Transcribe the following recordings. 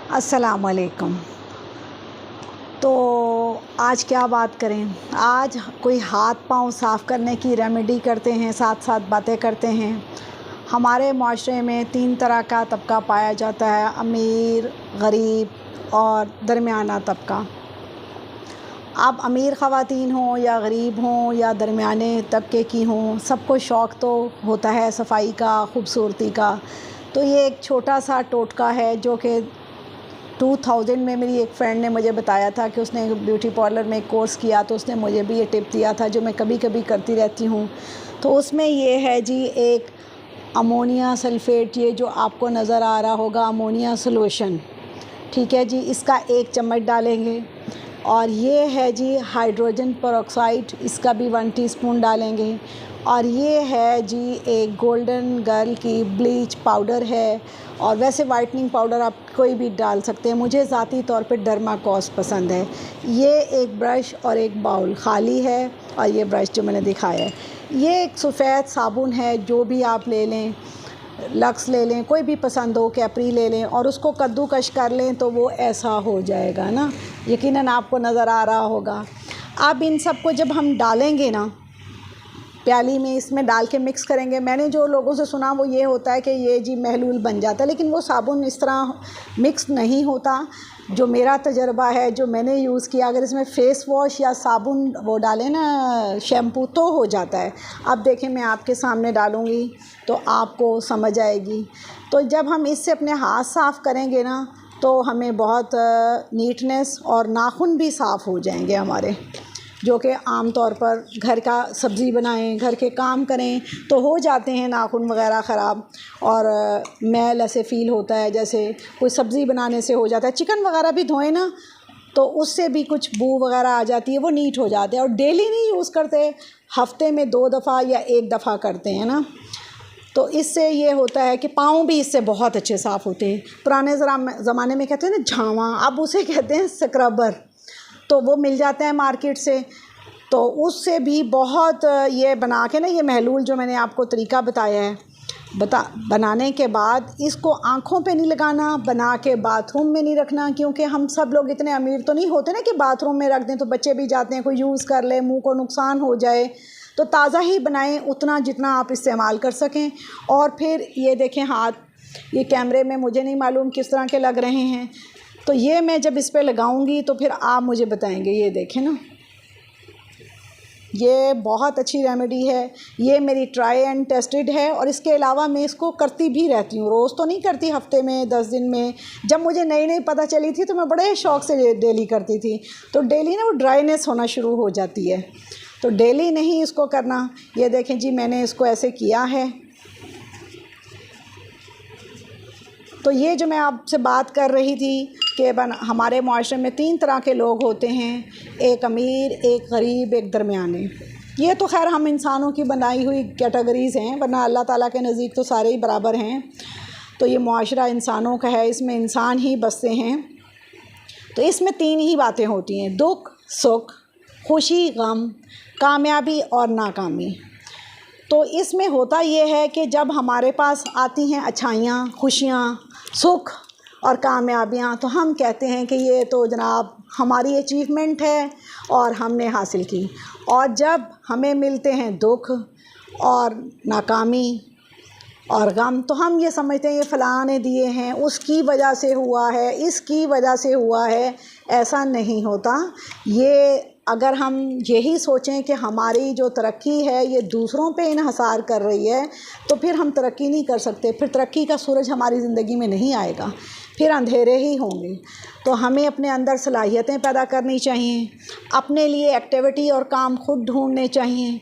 अस्सलामुअलैकुम। तो आज क्या बात करें। आज कोई हाथ पाँव साफ़ करने की रेमेडी करते हैं, साथ साथ बातें करते हैं। हमारे माशरे में 3 तरह का तबका पाया जाता है, अमीर, गरीब और दरमियाना तबका। अब अमीर ख़वातीन हों या गरीब हों या दरमियाने तबके की हों, सबको शौक़ तो होता है सफाई का, ख़ूबसूरती का। तो ये एक छोटा सा टोटका है जो कि 2000 में मेरी एक फ्रेंड ने मुझे बताया था कि उसने ब्यूटी पार्लर में कोर्स किया, तो उसने मुझे भी ये टिप दिया था जो मैं कभी कभी करती रहती हूँ। तो उसमें ये है जी, एक अमोनिया सल्फ़ेट, ये जो आपको नज़र आ रहा होगा अमोनिया सॉल्यूशन, ठीक है जी, इसका 1 चम्मच डालेंगे। और ये है जी हाइड्रोजन पेरोक्साइड, इसका भी 1 टीस्पून डालेंगे। और ये है जी एक गोल्डन गर्ल की ब्लीच पाउडर है, और वैसे वाइटनिंग पाउडर आप कोई भी डाल सकते हैं। मुझे ज़ाती तौर पे डर्माकोस पसंद है। ये एक ब्रश और एक बाउल खाली है, और ये ब्रश जो मैंने दिखाया है, ये एक सफ़ेद साबुन है, जो भी आप ले लें, लक्स ले लें, कोई भी पसंद हो, कैप्री ले लें, और उसको कद्दूकश कर लें तो वो ऐसा हो जाएगा ना, यकीनन आपको नज़र आ रहा होगा। अब इन सब को जब हम डालेंगे ना प्याली में, इसमें डाल के मिक्स करेंगे। मैंने जो लोगों से सुना वो ये होता है कि ये जी महलूल बन जाता है, लेकिन वो साबुन इस तरह मिक्स नहीं होता। जो मेरा तजर्बा है, जो मैंने यूज़ किया, अगर इसमें फ़ेस वॉश या साबुन वो डालें ना, शैम्पू, तो हो जाता है। अब देखें, मैं आपके सामने डालूँगी तो आपको समझ आएगी। तो जब हम इससे अपने हाथ साफ़ करेंगे ना, तो हमें बहुत नीटनेस, और नाखून भी साफ़ हो जाएंगे हमारे, जो कि आम तौर पर घर का सब्ज़ी बनाएं, घर के काम करें तो हो जाते हैं नाखून वग़ैरह ख़राब, और मैल ऐसे फ़ील होता है जैसे कोई सब्ज़ी बनाने से हो जाता है। चिकन वग़ैरह भी धोएं ना, तो उससे भी कुछ बू वग़ैरह आ जाती है, वो नीट हो जाते हैं। और डेली नहीं यूज़ करते, हफ़्ते में 2 दफ़ा या 1 दफ़ा करते हैं ना, तो इससे ये होता है कि पाँव भी इससे बहुत अच्छे साफ़ होते हैं। पुराने ज़माने में कहते हैं ना झावा, अब उसे कहते हैं स्क्रबर, तो वो मिल जाता है मार्केट से। तो उससे भी बहुत ये बना के ना, ये महलूल जो मैंने आपको तरीका बताया है, बनाने के बाद इसको आँखों पे नहीं लगाना, बना के बाथरूम में नहीं रखना, क्योंकि हम सब लोग इतने अमीर तो नहीं होते ना कि बाथरूम में रख दें तो बच्चे भी जाते हैं, कोई यूज़ कर ले, मुंह को नुकसान हो जाए। तो ताज़ा ही बनाएं, उतना जितना आप इस्तेमाल कर सकें। और फिर ये देखें हाथ, ये कैमरे में मुझे नहीं मालूम किस तरह के लग रहे हैं, तो ये मैं जब इस पे लगाऊंगी तो फिर आप मुझे बताएंगे। ये देखें ना, ये बहुत अच्छी रेमेडी है, ये मेरी ट्राई एंड टेस्टेड है। और इसके अलावा मैं इसको करती भी रहती हूँ, रोज़ तो नहीं करती, हफ्ते में 10 दिन में। जब मुझे नई नई पता चली थी तो मैं बड़े शौक़ से डेली करती थी, तो डेली ना वो ड्राइनेस होना शुरू हो जाती है, तो डेली नहीं इसको करना। ये देखें जी, मैंने इसको ऐसे किया है। तो ये जो मैं आपसे बात कर रही थी कि हमारे माशरे में 3 तरह के लोग होते हैं, एक अमीर, एक गरीब, एक दरमियाने। ये तो खैर हम इंसानों की बनाई हुई कैटेगरीज़ हैं, वरना अल्लाह ताला के नज़दीक तो सारे ही बराबर हैं। तो ये माशरा इंसानों का है, इसमें इंसान ही बसते हैं। तो इसमें 3 ही बातें होती हैं, दुख सुख, खुशी गम, कामयाबी और नाकामी। तो इसमें होता ये है कि जब हमारे पास आती हैं अच्छाइयाँ, खुशियाँ, सुख और कामयाबियाँ, तो हम कहते हैं कि ये तो जनाब हमारी अचीवमेंट है और हमने हासिल की। और जब हमें मिलते हैं दुख और नाकामी और गम, तो हम ये समझते हैं ये फ़लाँ ने दिए हैं, उसकी वजह से हुआ है, इसकी वजह से हुआ है। ऐसा नहीं होता। ये अगर हम यही सोचें कि हमारी जो तरक्की है ये दूसरों पे इन्हिसार कर रही है, तो फिर हम तरक्की नहीं कर सकते, फिर तरक्की का सूरज हमारी ज़िंदगी में नहीं आएगा, फिर अंधेरे ही होंगे। तो हमें अपने अंदर सलाहियतें पैदा करनी चाहिए, अपने लिए एक्टिविटी और काम खुद ढूंढने चाहिए,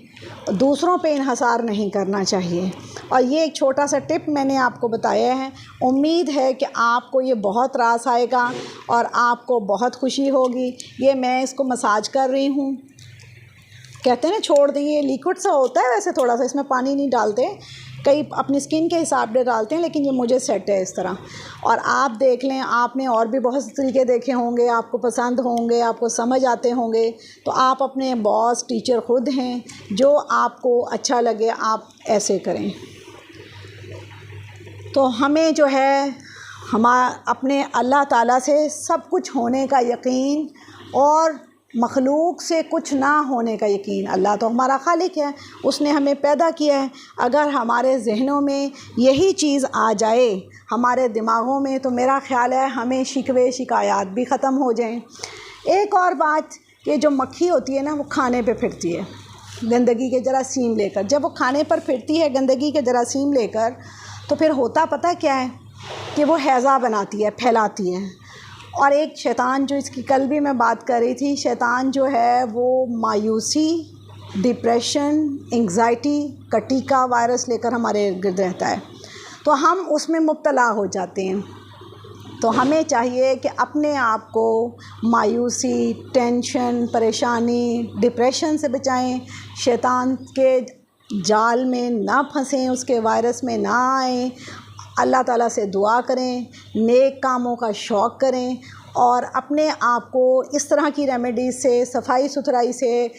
दूसरों पे इन्हिसार नहीं करना चाहिए। और ये एक छोटा सा टिप मैंने आपको बताया है। उम्मीद है कि आपको ये बहुत रास आएगा और आपको बहुत खुशी होगी। ये मैं इसको मसाज कर रही हूँ, कहते हैं ना छोड़ दिए, लिक्विड सा होता है वैसे, थोड़ा सा इसमें पानी नहीं डालते, कई अपनी स्किन के हिसाब से डालते हैं, लेकिन ये मुझे सेट है इस तरह। और आप देख लें, आपने और भी बहुत से तरीके देखे होंगे, आपको पसंद होंगे, आपको समझ आते होंगे। तो आप अपने बॉस, टीचर खुद हैं, जो आपको अच्छा लगे आप ऐसे करें। तो हमें जो है अपने अल्लाह ताला से सब कुछ होने का यकीन और मखलूक से कुछ ना होने का यकीन। अल्लाह तो हमारा खालिक है, उसने हमें पैदा किया है। अगर हमारे जहनों में यही चीज़ आ जाए, हमारे दिमागों में, तो मेरा ख़्याल है हमें शिकवे शिकायत भी ख़त्म हो जाएं। एक और बात कि जो मक्खी होती है ना, वो खाने पे फिरती है गंदगी के जरासीम लेकर। जब वो खाने पर फिरती है गंदगी के जरासीम लेकर, तो फिर होता पता क्या है कि वो हैज़ा बनाती है, फैलाती है। और एक शैतान, जो इसकी कल भी मैं बात कर रही थी, शैतान जो है वो मायूसी, डिप्रेशन, एंग्ज़ाइटी का टीका वायरस लेकर हमारे इर्द गिर्द रहता है, तो हम उसमें मुब्तला हो जाते हैं। तो हमें चाहिए कि अपने आप को मायूसी, टेंशन, परेशानी, डिप्रेशन से बचाएं, शैतान के जाल में ना फंसें, उसके वायरस में ना आएँ। अल्लाह ताला से दुआ करें, नेक कामों का शौक़ करें और अपने आप को इस तरह की रेमेडीज़ से, सफाई सुथराई से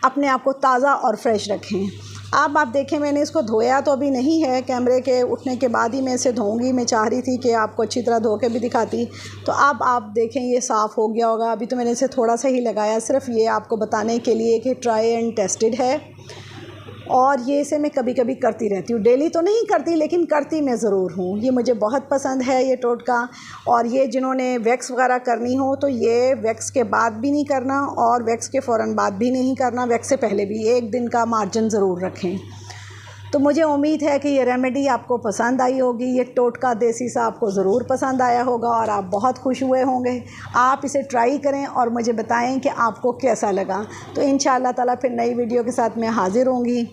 अपने आप को ताज़ा और फ्रेश रखें। अब आप देखें, मैंने इसको धोया तो अभी नहीं है, कैमरे के उठने के बाद ही मैं इसे धोऊंगी। मैं चाह रही थी कि आपको अच्छी तरह धो के भी दिखाती। तो अब आप देखें ये साफ़ हो गया होगा। अभी तो मैंने इसे थोड़ा सा ही लगाया, सिर्फ़ ये आपको बताने के लिए कि ट्राई एंड टेस्टेड है। और ये इसे मैं कभी कभी करती रहती हूँ, डेली तो नहीं करती, लेकिन करती मैं ज़रूर हूँ। ये मुझे बहुत पसंद है ये टोटका। और ये जिन्होंने वैक्स वगैरह करनी हो, तो ये वैक्स के बाद भी नहीं करना और वैक्स के फ़ौरन बाद भी नहीं करना, वैक्स से पहले भी 1 दिन का मार्जिन ज़रूर रखें। तो मुझे उम्मीद है कि ये रेमेडी आपको पसंद आई होगी। ये टोटका देसी सा आपको ज़रूर पसंद आया होगा और आप बहुत खुश हुए होंगे। आप इसे ट्राई करें और मुझे बताएं कि आपको कैसा लगा। तो इंशाअल्लाह ताला फिर नई वीडियो के साथ मैं हाज़िर होंगी।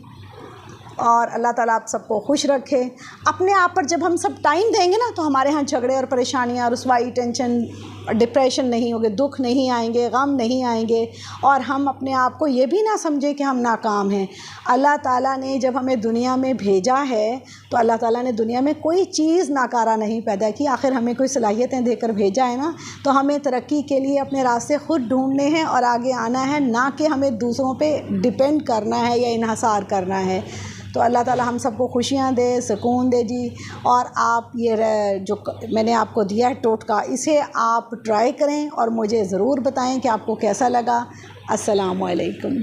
और अल्लाह ताला आप सबको खुश रखे। अपने आप पर जब हम सब टाइम देंगे ना, तो हमारे यहाँ झगड़े और परेशानियाँ, रुसवाई, टेंशन, डिप्रेशन नहीं होंगे, दुख नहीं आएंगे, गम नहीं आएंगे। और हम अपने आप को ये भी ना समझें कि हम नाकाम हैं। अल्लाह ताला ने जब हमें दुनिया में भेजा है, तो अल्लाह ताला ने दुनिया में कोई चीज़ नाकारा नहीं पैदा की। आखिर हमें कोई सलाहियतें देकर भेजा है ना, तो हमें तरक्की के लिए अपने रास्ते ख़ुद ढूँढने हैं और आगे आना है, ना कि हमें दूसरों पर डिपेंड करना है या इन्हसार करना है। तो अल्लाह ताला हम सबको खुशियाँ दे, सुकून दे जी। और आप ये जो मैंने आपको दिया है टोटका, इसे आप ट्राई करें और मुझे ज़रूर बताएं कि आपको कैसा लगा। अस्सलामु अलैकुम।